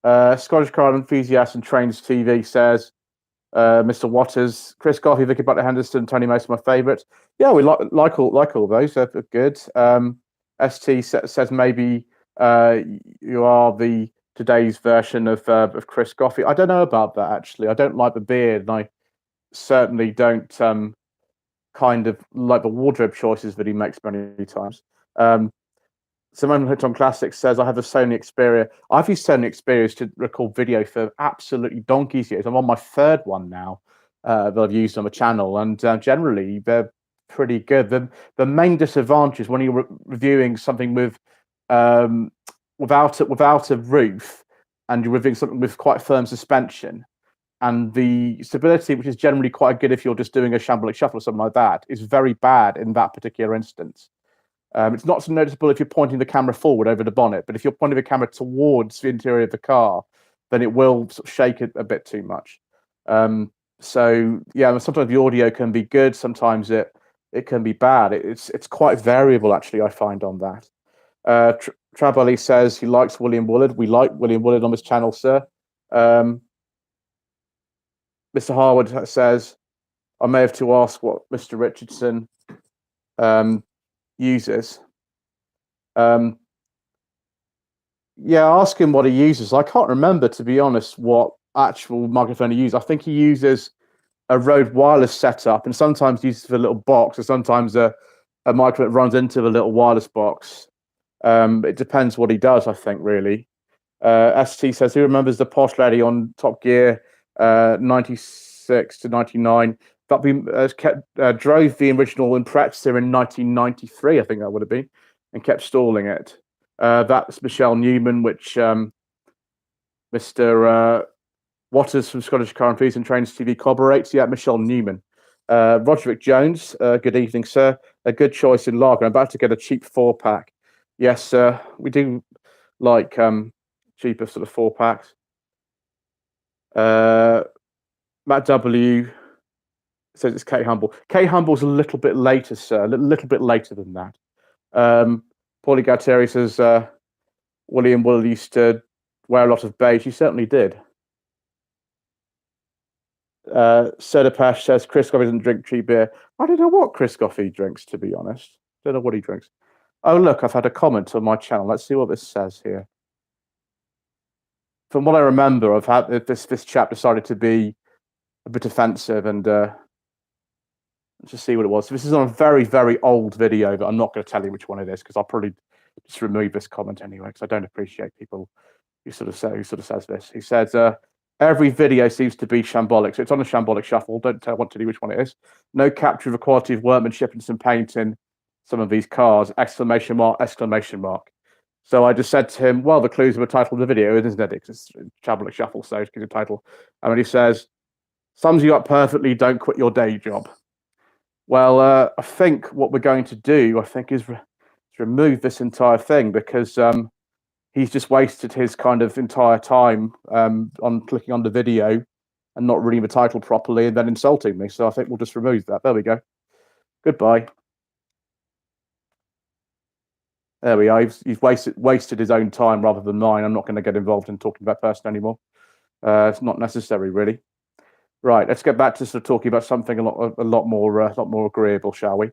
Scottish car enthusiast and trains TV says, Mr. Waters, Chris Coffey, Vicky Butler Henderson, Tony Mason, my favourites. Yeah, we like all those. They're good. ST says maybe you are the today's version of Chris Coffey. I don't know about that actually. I don't like the beard, and I certainly don't kind of like the wardrobe choices that he makes many times. Simone Hooked on Classics says, I have a Sony Xperia. I've used Sony Xperias to record video for absolutely donkey's years. I'm on my third one now that I've used on the channel, and generally they're pretty good. The main disadvantage is when you're reviewing something with without a roof, and you're reviewing something with quite firm suspension, and the stability, which is generally quite good if you're just doing a shambolic shuffle or something like that, is very bad in that particular instance. It's not so noticeable if you're pointing the camera forward over the bonnet, but if you're pointing the camera towards the interior of the car, then it will sort of shake it a bit too much. So yeah, sometimes the audio can be good, sometimes it can be bad. It's quite variable actually, I find on that. Trabali says he likes William Woolard. We like William Woolard on this channel, sir. Mr. Harwood says, I may have to ask what Mr. Richardson uses. Yeah, ask him what he uses. I can't remember, to be honest, what actual microphone he uses. I think he uses a Rode wireless setup, and sometimes uses a little box, or sometimes a microphone that runs into the little wireless box. It depends what he does, I think, really. ST says, who remembers the posh lady on Top Gear 96 to 99 that we drove the original Impreza in 1993, I think that would have been, and kept stalling it. That's Michelle Newman, which Mr. Waters from Scottish Car Enthusiasts and Trains TV corroborates. Yeah, Michelle Newman. Roderick Jones, good evening, sir. A good choice in lager. I'm about to get a cheap 4-pack. Yes, sir. We do like cheaper sort of 4-packs. Matt W says it's Kate Humble. Kate Humble's a little bit later, sir. A little bit later than that. Paulie Galtieri says William Woolard used to wear a lot of beige. He certainly did. Sodapash says Chris Coffey doesn't drink cheap beer. I don't know what Chris Coffey drinks, to be honest. Don't know what he drinks. Oh, look, I've had a comment on my channel. Let's see what this says here. From what I remember, I've had this chap decided to be a bit offensive, and let's just see what it was. So this is on a very, very old video, but I'm not going to tell you which one it is because I'll probably just remove this comment anyway because I don't appreciate people who sort of says this. He says every video seems to be shambolic, so it's on a shambolic shuffle. Don't want to tell you which one it is. No capture of the quality of workmanship and some paint in some of these cars! Exclamation mark! Exclamation mark! So I just said to him, well, the clues are the title of the video, isn't it? It's shambolic shuffle, so it's a title. And when he says, sums you up perfectly, don't quit your day job. Well, I think what we're going to do, is remove this entire thing because he's just wasted his kind of entire time on clicking on the video and not reading the title properly and then insulting me. So I think we'll just remove that. There we go. Goodbye. There we are. He's wasted his own time rather than mine. I'm not going to get involved in talking about that person anymore. It's not necessary, really. Right, let's get back to sort of talking about something a lot more agreeable, shall we?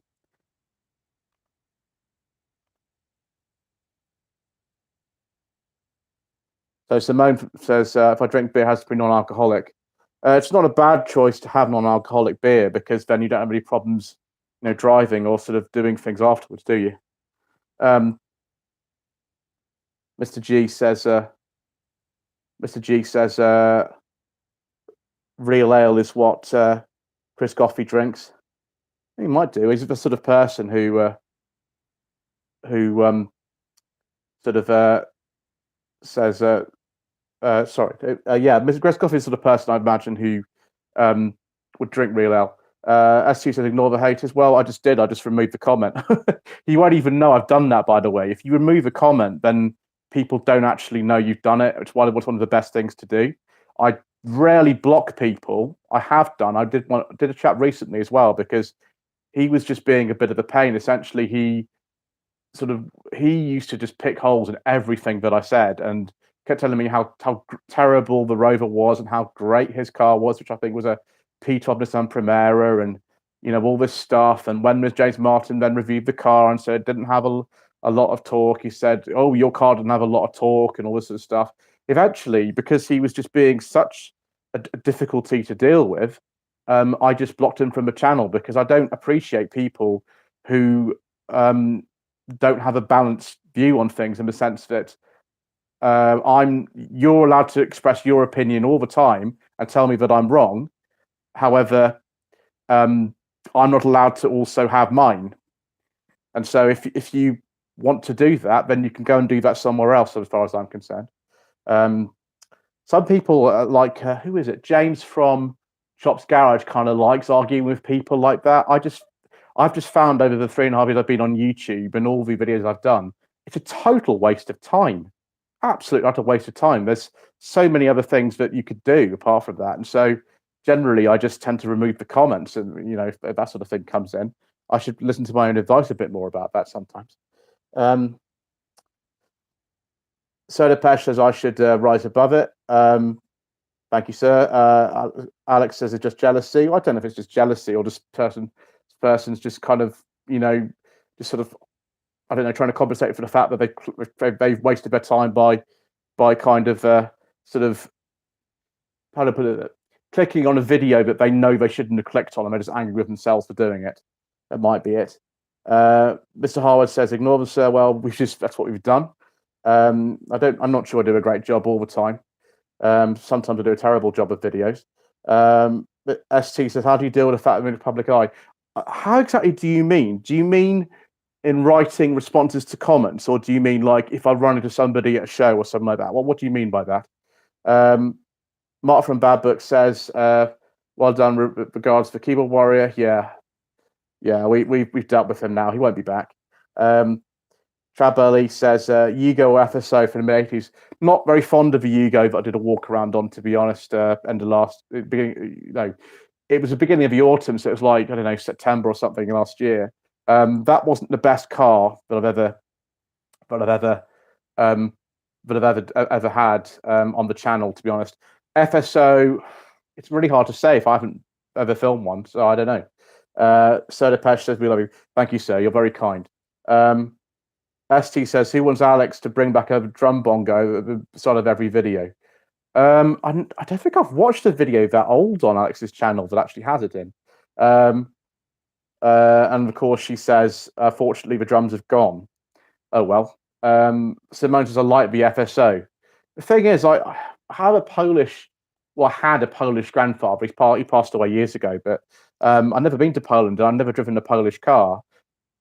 So Simone says, if I drink beer, it has to be non-alcoholic. It's not a bad choice to have non-alcoholic beer because then you don't have any problems, driving or sort of doing things afterwards, do you? Mr. G says, real ale is what Chris Coffey drinks. He might do. He's the sort of person who sort of says, Mr. Chris Coffey is the sort of person I imagine who would drink real ale. SU says, ignore the haters. Well, I just did. I just removed the comment. You won't even know I've done that, by the way. If you remove a comment, then people don't actually know you've done it. It's one of the best things to do. I rarely block people. I have done. I did a chat recently as well because he was just being a bit of a pain. Essentially, he used to just pick holes in everything that I said, and kept telling me how terrible the Rover was and how great his car was, which I think was a P-top Nissan Primera, and all this stuff. And when James Martin then reviewed the car and said it didn't have a lot of torque, he said, "Oh, your car didn't have a lot of torque," and all this sort of stuff. Eventually, because he was just being such a difficulty to deal with, I just blocked him from the channel, because I don't appreciate people who don't have a balanced view on things, in the sense that you're allowed to express your opinion all the time and tell me that I'm wrong. However, I'm not allowed to also have mine. And so if you want to do that, then you can go and do that somewhere else, as far as I'm concerned. Some people like, who is it? James from Shop's Garage kind of likes arguing with people like that. I've just found over the 3.5 years I've been on YouTube and all the videos I've done, it's a total waste of time. Absolutely not a waste of time. There's so many other things that you could do apart from that. And so generally I just tend to remove the comments, and if that sort of thing comes in, I should listen to my own advice a bit more about that sometimes. Soda Pesh says I should rise above it. Thank you, sir. Alex says it's just jealousy. I don't know if it's just jealousy or just person's just kind of, just sort of, I don't know, trying to compensate for the fact that they've wasted their time by kind of sort of, how to put it, clicking on a video that they know they shouldn't have clicked on, and they're just angry with themselves for doing it. That might be it. Mr. Harwood says, "Ignore them, sir." Well, that's what we've done. I'm not sure I do a great job all the time. Sometimes I do a terrible job of videos. But ST says, "How do you deal with the fact that I'm in the public eye?" How exactly do you mean? Do you mean in writing responses to comments, or do you mean like if I run into somebody at a show or something like that? What do you mean by that? Mark from Bad Book says, "Well done, regards for Keyboard Warrior." Yeah, we've dealt with him now. He won't be back. Trad Burley says, Yugo or FSO from the mid-80s. Not very fond of the Yugo that I did a walk around on, to be honest. End of last beginning, it was the beginning of the autumn, so it was like, I don't know, September or something last year. That wasn't the best car that I've ever had on the channel, to be honest. FSO, it's really hard to say if I haven't ever filmed one, so I don't know. Soda Pesh says, "We love you." Thank you, sir. You're very kind. ST says, "Who wants Alex to bring back a drum bongo at the start of every video?" I don't think I've watched a video that old on Alex's channel that actually has it in. And of course, she says, "Fortunately, the drums have gone." Oh well. Simone says, "I like the FSO." The thing is, I have a Polish, well, I had a Polish grandfather. He passed away years ago, but I've never been to Poland, and I've never driven a Polish car.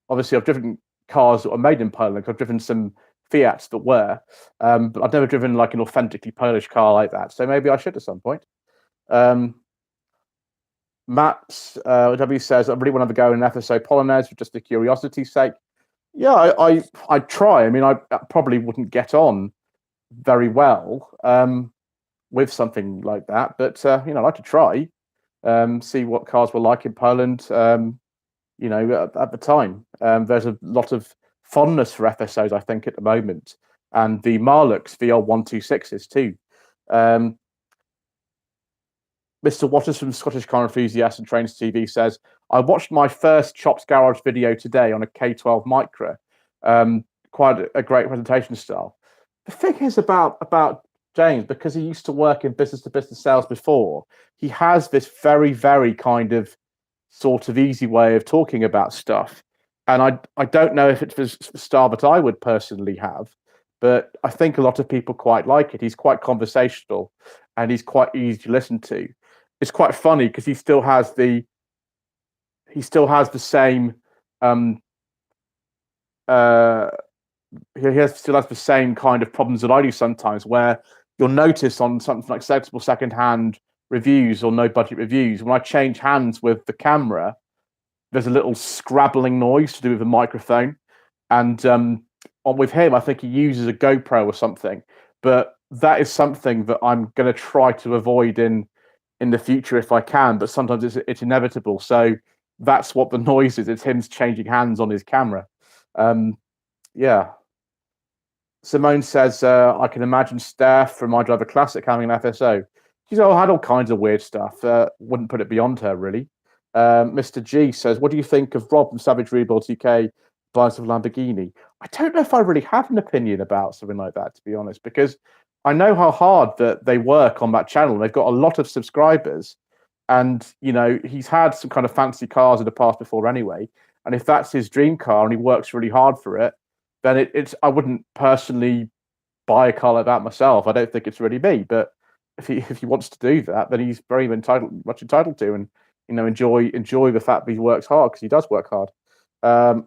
Obviously, I've driven cars that were made in Poland. I've driven some Fiats that were, but I've never driven like an authentically Polish car like that. So maybe I should at some point. Matt W says, "I really want to have a go in an FSO Polonaise for just the curiosity's sake." Yeah, I'd try. I mean, I probably wouldn't get on very well with something like that, but I'd like to try, see what cars were like in Poland. At the time, there's a lot of fondness for FSOs, I think, at the moment, and the Marlux VL126s too. Mr. Waters from Scottish Car Enthusiast and Trains TV says, "I watched my first Chops Garage video today on a K12 Micra. Quite a great presentation style." The thing is about James, because he used to work in business-to-business sales before, he has this very, very kind of sort of easy way of talking about stuff. And I don't know if it's the style that I would personally have, but I think a lot of people quite like it. He's quite conversational and he's quite easy to listen to. It's quite funny because he still has the same still has the same kind of problems that I do sometimes, where you'll notice on something like sensible second-hand reviews or no budget reviews, when I change hands with the camera, there's a little scrabbling noise to do with the microphone. And with him, I think he uses a GoPro or something, but that is something that I'm going to try to avoid in the future if I can, but sometimes it's inevitable. So that's what the noise is. It's him changing hands on his camera. Yeah. Simone says, I can imagine Steph from My Driver Classic having an FSO. She's had all kinds of weird stuff. Wouldn't put it beyond her, really. Mr. G says, what do you think of Rob from Savage Rebuilds UK buying some Lamborghini? I don't know if I really have an opinion about something like that, to be honest, because I know how hard that they work on that channel. They've got a lot of subscribers. And, he's had some kind of fancy cars in the past before anyway. And if that's his dream car and he works really hard for it, then I wouldn't personally buy a car like that myself. I don't think it's really me. But if he wants to do that, then he's very much entitled to, and enjoy the fact that he works hard, because he does work hard.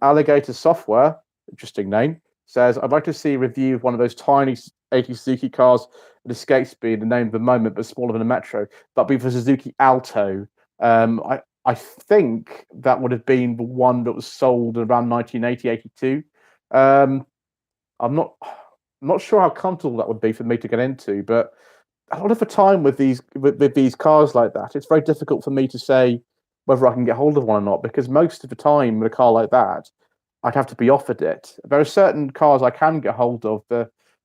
Alligator Software, interesting name, says, I'd like to see a review of one of those tiny 80 Suzuki cars that escapes me the name of the moment, but smaller than a Metro. That'd be for Suzuki Alto. I think that would have been the one that was sold around 1980, 82. I'm not sure how comfortable that would be for me to get into, but a lot of the time with these cars like that, it's very difficult for me to say whether I can get hold of one or not, because most of the time with a car like that, I'd have to be offered it. There are certain cars I can get hold of.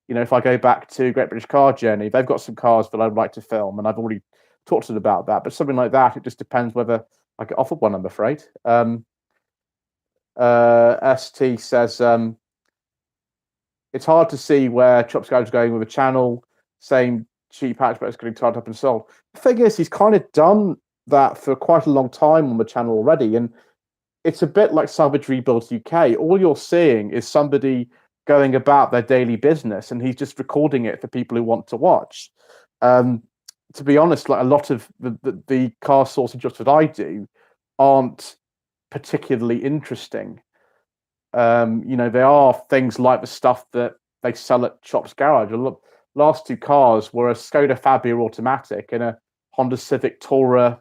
If I go back to Great British Car Journey, they've got some cars that I'd like to film, and I've already talked to them about that. But something like that, it just depends whether I get offered one, I'm afraid. ST says, it's hard to see where Chop's Garage is going with a channel, same cheap hatchbacks getting tied up and sold. The thing is, he's kind of done that for quite a long time on the channel already, and it's a bit like Salvage Rebuilds UK. All you're seeing is somebody going about their daily business, and he's just recording it for people who want to watch. To be honest, like a lot of the car sourcing jobs that I do aren't particularly interesting. There are things like the stuff that they sell at Chop's Garage. The last two cars were a Skoda Fabia automatic and a Honda Civic Tourer.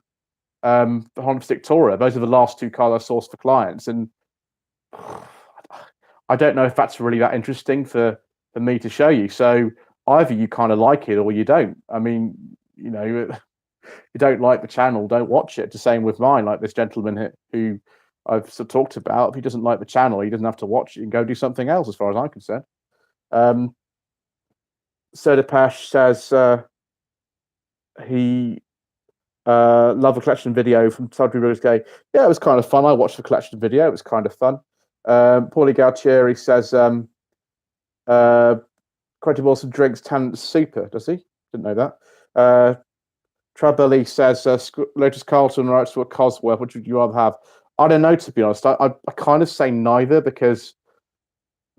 The Honda Civic Tourer. Those are the last two cars I sourced for clients, and I don't know if that's really that interesting for me to show you. So either you kind of like it or you don't. I mean, you don't like the channel, don't watch it. The same with mine, like this gentleman who I've sort of talked about. If he doesn't like the channel, he doesn't have to watch it and go do something else, as far as I'm concerned. Sodapash says he loved the collection video from Sudbury Rivers Gay. Yeah, it was kind of fun. I watched the collection video. It was kind of fun. Paulie Galtieri says, Quentin Wilson drinks Tannent Super, does he? Didn't know that. Trabelli says, Lotus Carlton writes for Cosworth. Which would you rather have? I don't know, to be honest. I kind of say neither, because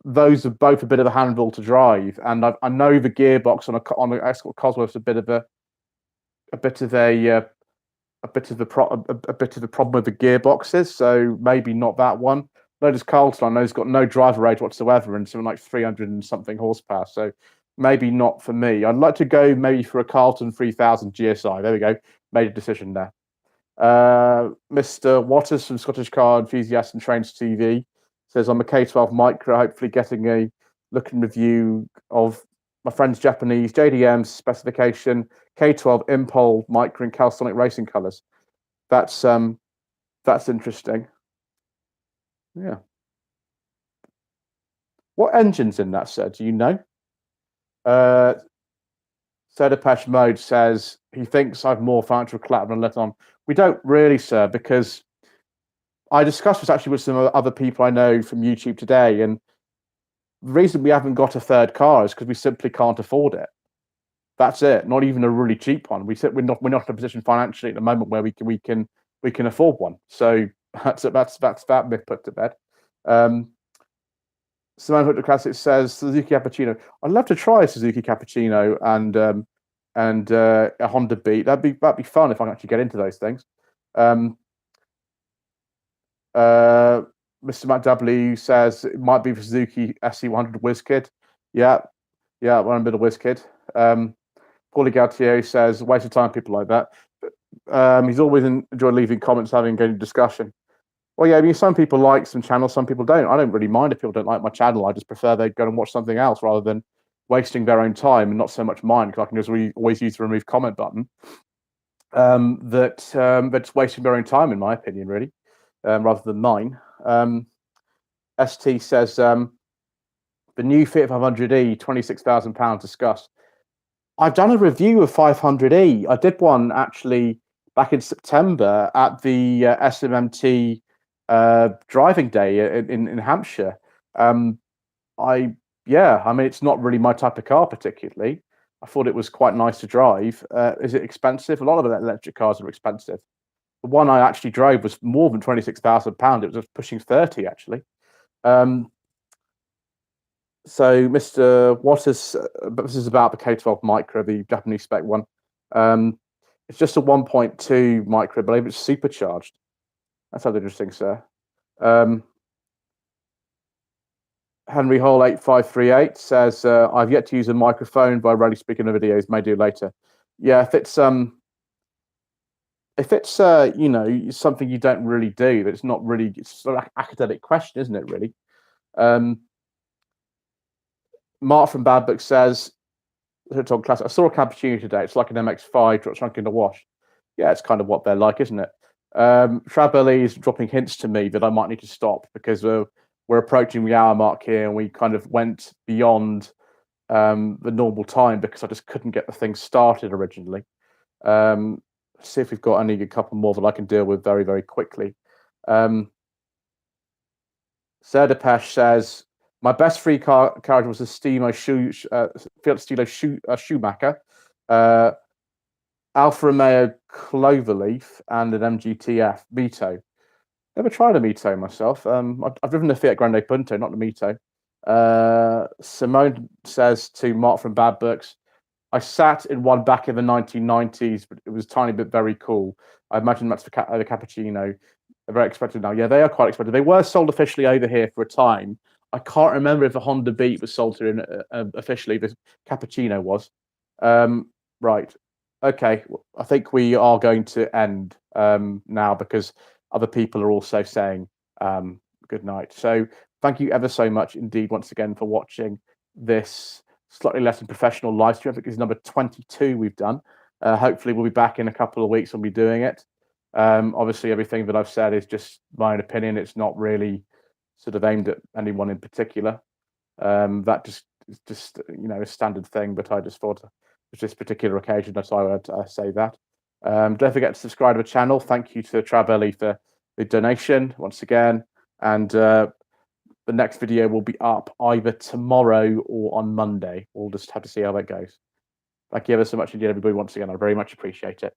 those are both a bit of a handful to drive, and I know the gearbox on an Escort Cosworth's a bit of the problem with the gearboxes. So maybe not that one. Lotus Carlton, I know, has got no driver range whatsoever and something like 300 and something horsepower. So maybe not for me. I'd like to go maybe for a Carlton 3000 GSI. There we go. Made a decision there. Mr. Waters from Scottish Car Enthusiast and Trains TV says, I'm a K12 Micro, hopefully getting a look and review of my friend's Japanese JDM specification K12 Impol Micro and Calsonic racing colours. That's interesting. Yeah. What engine's in that, sir? Do you know? Sodapash Mode says he thinks I've more financial collateral than let on. We don't really, sir, because I discussed this actually with some other people I know from YouTube today, and the reason we haven't got a third car is because we simply can't afford it. That's it. Not even a really cheap one. We're not in a position financially at the moment where we can afford one. So that's that myth put to bed. Simone Hook the Classic says Suzuki Cappuccino. I'd love to try a Suzuki Cappuccino and a Honda Beat. That'd be fun if I can actually get into those things. Mr. Matt W says it might be for Suzuki SC100 WizKid. Yeah, one bit of WizKid. Paulie Galtier says waste of time, people like that. He's always enjoyed leaving comments, having a discussion. Well, yeah, I mean, some people like some channels, some people don't. I don't really mind if people don't like my channel. I just prefer they go and watch something else rather than wasting their own time, and not so much mine, because I can just always use the remove comment button. That's wasting their own time, in my opinion, really, rather than mine. ST says, The new Fiat 500e, £26,000 discussed. I've done a review of 500e. I did one actually back in September at the SMMT driving day in Hampshire. I mean, it's not really my type of car particularly. I thought it was quite nice to drive. Is it expensive? A lot of electric cars are expensive. The one I actually drove was more than £26,000. It was just pushing 30 actually. So, Mr. Waters, this is about the K12 Micro, the Japanese spec one. It's just a 1.2 micro, I believe it's supercharged. That sounds interesting, sir. Henry Hall 8538 says, I've yet to use a microphone, but I rarely speak in the videos, may do later. Yeah, if it's you know, something you don't really do, it's not really, it's sort of an academic question, isn't it, really? Mark from Bad Book says, I saw a cappuccino today. It's like an MX-5 shrunk in the wash. Yeah, it's kind of what they're like, isn't it? Trabelli is dropping hints to me that I might need to stop because we're approaching the hour mark here, and we kind of went beyond the normal time because I just couldn't get the thing started originally. See if we've got a couple more that I can deal with very, very quickly. Sir Depeche says, my best free carriage was a Fiat Stilo Schumacher, Alfa Romeo Cloverleaf, and an MGTF Mito. Never tried a Mito myself. I've driven the Fiat Grande Punto, not the Mito. Simone says to Mark from Bad Books, I sat in one back in the 1990s, but it was a tiny bit very cool. I imagine that's the cappuccino. They're very expensive now. Yeah, they are quite expensive. They were sold officially over here for a time. I can't remember if the Honda Beat was sold here officially. The cappuccino was. Right. Okay. I think we are going to end now because other people are also saying good night. So thank you ever so much indeed once again for watching this slightly less than professional live stream. I think it's number 22 we've done. Hopefully we'll be back in a couple of weeks. We'll be doing it. Obviously, everything that I've said is just my own opinion. It's not really sort of aimed at anyone in particular. That just is just you know a standard thing. But I just thought for this particular occasion, that's why I would say that. Don't forget to subscribe to the channel. Thank you to Trabelli for the donation once again. And the next video will be up either tomorrow or on Monday. We'll just have to see how that goes. Thank you ever so much indeed, everybody, once again. I very much appreciate it.